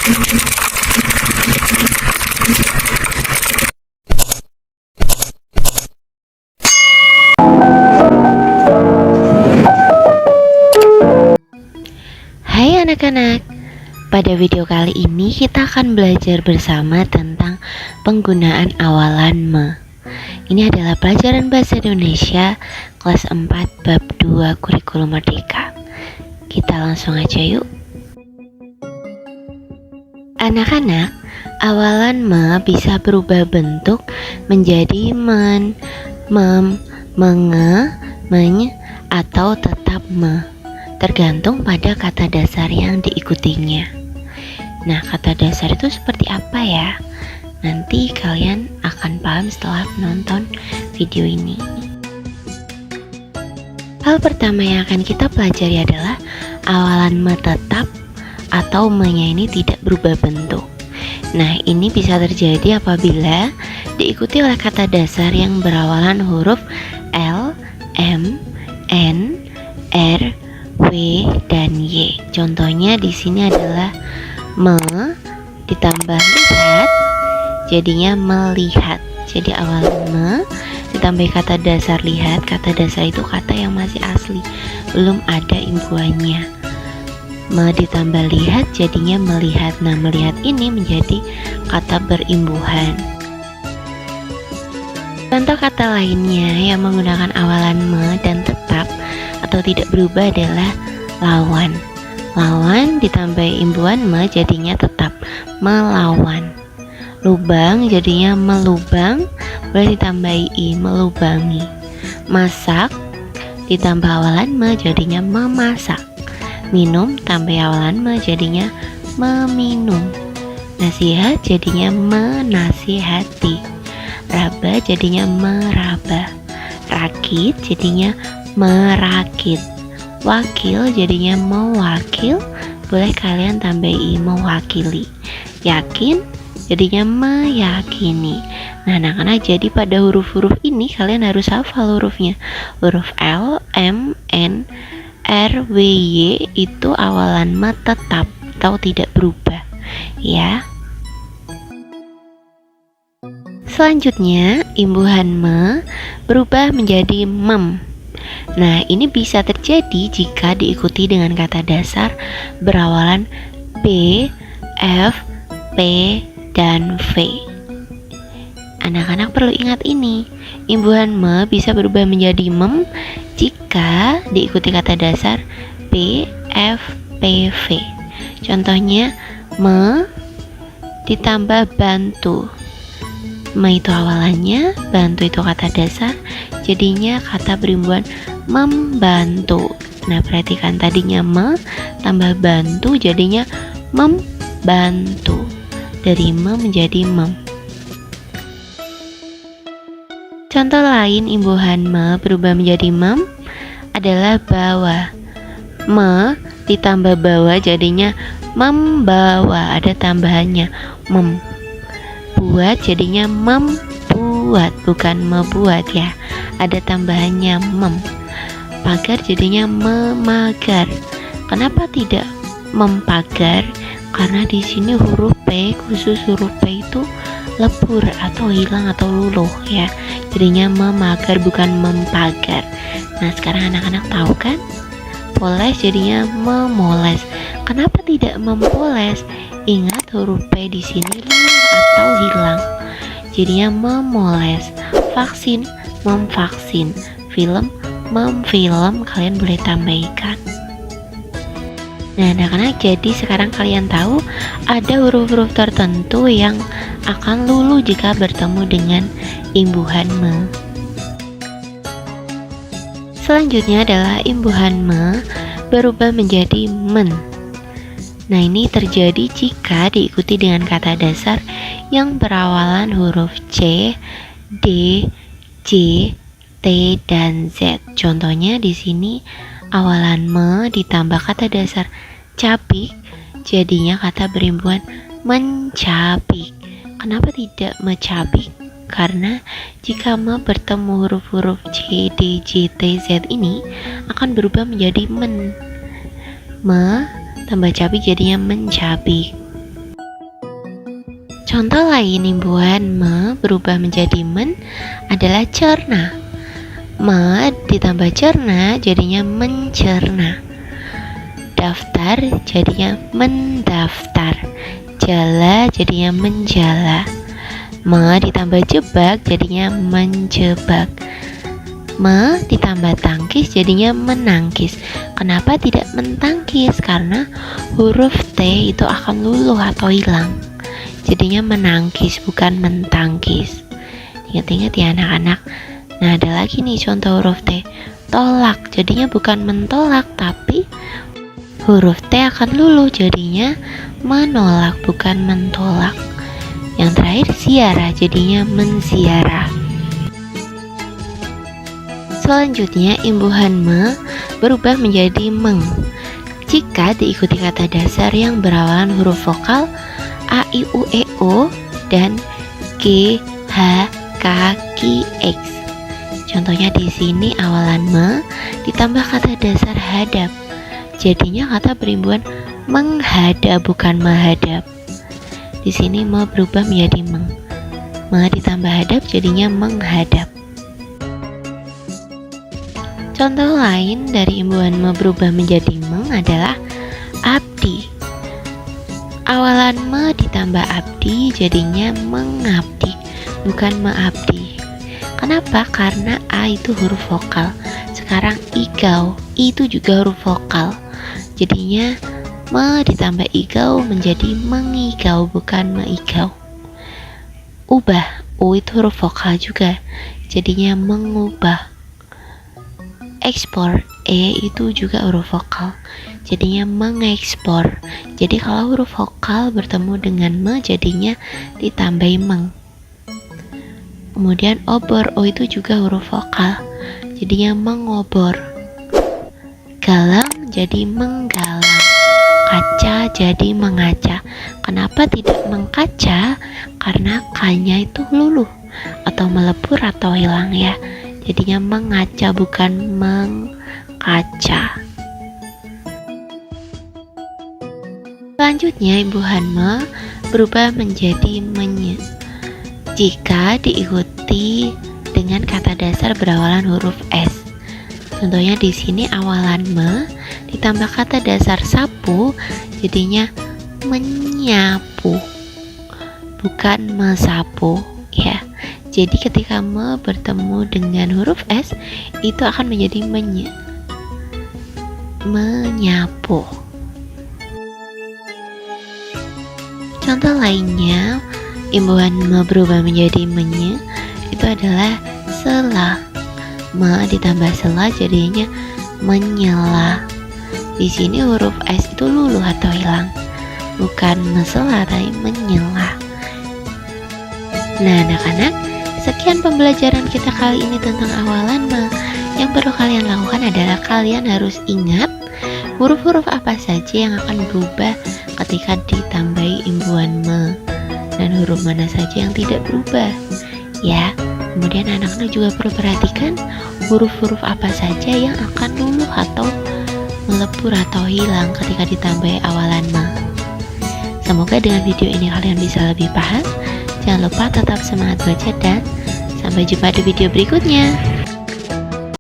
Hai anak-anak, pada video kali ini kita akan belajar bersama tentang penggunaan awalan me. Ini adalah pelajaran bahasa Indonesia kelas 4 bab 2 kurikulum merdeka. Kita langsung aja yuk. Anak-anak, awalan me bisa berubah bentuk menjadi men, mem, menge, meny, atau tetap me, tergantung pada kata dasar yang diikutinya. Nah, kata dasar itu seperti apa ya? Nanti kalian akan paham setelah menonton video ini. Hal pertama yang akan kita pelajari adalah awalan me tetap atau me-nya ini tidak berubah bentuk. Nah, ini bisa terjadi apabila diikuti oleh kata dasar yang berawalan huruf L, M, N, R, W, dan Y. Contohnya di sini adalah me ditambah lihat, jadinya melihat. Jadi awal me ditambah kata dasar lihat. Kata dasar itu kata yang masih asli, belum ada imbuhannya. Me ditambah lihat jadinya melihat. Nah, melihat ini menjadi kata berimbuhan. Contoh kata lainnya yang menggunakan awalan me dan tetap atau tidak berubah adalah lawan. Lawan ditambah imbuhan me jadinya tetap melawan. Lubang jadinya melubang, boleh ditambahi i, melubangi. Masak ditambah awalan me jadinya memasak. Minum tambah awalan me jadinya meminum. Nasihat jadinya menasihati. Raba jadinya meraba. Rakit jadinya merakit. Wakil jadinya mewakil, boleh kalian tambahi mewakili. Yakin jadinya meyakini. Nah, anak-anak, jadi pada huruf-huruf ini kalian harus hafal hurufnya. Huruf L, M, N, R, W, Y itu awalan me tetap atau tidak berubah ya. Selanjutnya, imbuhan me berubah menjadi mem. Nah, ini bisa terjadi jika diikuti dengan kata dasar berawalan B, F, P, dan V. Anak-anak perlu ingat ini, imbuhan me bisa berubah menjadi mem jika diikuti kata dasar B, F, P, V. Contohnya, me ditambah bantu. Me itu awalannya, bantu itu kata dasar, jadinya kata berimbuhan membantu. Nah, perhatikan tadinya me tambah bantu jadinya membantu. Dari me menjadi mem. Contoh lain imbuhan me berubah menjadi mem adalah bawa. Me ditambah bawa jadinya membawa, ada tambahannya mem. Buat jadinya membuat, bukan membuat ya, ada tambahannya mem. Pagar jadinya memagar. Kenapa tidak mempagar? Karena di sini huruf P, khusus huruf P itu lebur atau hilang atau luluh ya, jadinya memagar bukan mempagar. Nah, sekarang anak-anak tahu kan? Poles jadinya memoles. Kenapa tidak mempoles? Ingat huruf P di sini luluh atau hilang, jadinya memoles. Vaksin, memvaksin. Film, memfilm, kalian boleh tambahkan. Nah, anak-anak, jadi sekarang kalian tahu ada huruf-huruf tertentu yang akan luluh jika bertemu dengan imbuhan me. Selanjutnya adalah imbuhan me berubah menjadi men. Nah, ini terjadi jika diikuti dengan kata dasar yang berawalan huruf C, D, J, T, dan Z. Contohnya di sini awalan me ditambah kata dasar capik, jadinya kata berimbuhan mencapik. Kenapa tidak mecapik? Karena jika me bertemu huruf-huruf C, D, J, T, Z ini akan berubah menjadi men. Me tambah capik jadinya mencapik. Contoh lain imbuhan me berubah menjadi men adalah cerna. Me ditambah cerna jadinya mencerna. Daftar jadinya mendaftar. Jala jadinya menjala. Me ditambah jebak jadinya menjebak. Me ditambah tangkis jadinya menangkis. Kenapa tidak mentangkis? Karena huruf T itu akan luluh atau hilang. Jadinya menangkis bukan mentangkis. Ingat-ingat ya anak-anak. Nah, ada lagi nih contoh huruf T. Tolak jadinya bukan mentolak, tapi huruf T akan luluh jadinya menolak bukan mentolak. Yang terakhir siara jadinya mensiara. Selanjutnya imbuhan me berubah menjadi meng jika diikuti kata dasar yang berawalan huruf vokal a, i, u, e, o dan g, h, k, ki, x. Contohnya di sini awalan me ditambah kata dasar hadap. Jadinya kata berimbuhan menghadap bukan menghadap. Di sini me berubah menjadi meng. Me ditambah hadap jadinya menghadap. Contoh lain dari imbuhan me berubah menjadi meng adalah abdi. Awalan me ditambah abdi jadinya mengabdi, bukan meabdi. Kenapa? Karena a itu huruf vokal. Sekarang igau, i itu juga huruf vokal. Jadinya me ditambah igau menjadi mengigau, bukan meigau. Ubah, u itu huruf vokal juga. Jadinya mengubah. Ekspor, e itu juga huruf vokal, jadinya mengekspor. Jadi kalau huruf vokal bertemu dengan me jadinya ditambahi meng. Kemudian obor, o itu juga huruf vokal, jadinya mengobor. Galang jadi menggalang. Kaca jadi mengaca. Kenapa tidak mengkaca? Karena k-nya itu luluh atau melebur atau hilang ya. Jadinya mengaca bukan mengkaca. Selanjutnya imbuhan me berubah menjadi menye jika diikuti dengan kata dasar berawalan huruf S. Contohnya di sini awalan me ditambah kata dasar sapu jadinya menyapu bukan mesapu ya. Jadi ketika me bertemu dengan huruf S itu akan menjadi menye, menyapu. Contoh lainnya imbuhan me berubah menjadi menye itu adalah sela. Me ditambah sela jadinya menyela. Di sini huruf S itu luluh atau hilang, bukan mesela tapi menyela. Nah anak-anak, sekian pembelajaran kita kali ini tentang awalan me. Yang perlu kalian lakukan adalah kalian harus ingat huruf-huruf apa saja yang akan berubah ketika ditambahi imbuhan me dan huruf mana saja yang tidak berubah ya. Kemudian anak-anak juga perlu perhatikan huruf-huruf apa saja yang akan luluh atau melebur atau hilang ketika ditambahi awalan me. Semoga dengan video ini kalian bisa lebih paham. Jangan lupa tetap semangat baca dan sampai jumpa di video berikutnya.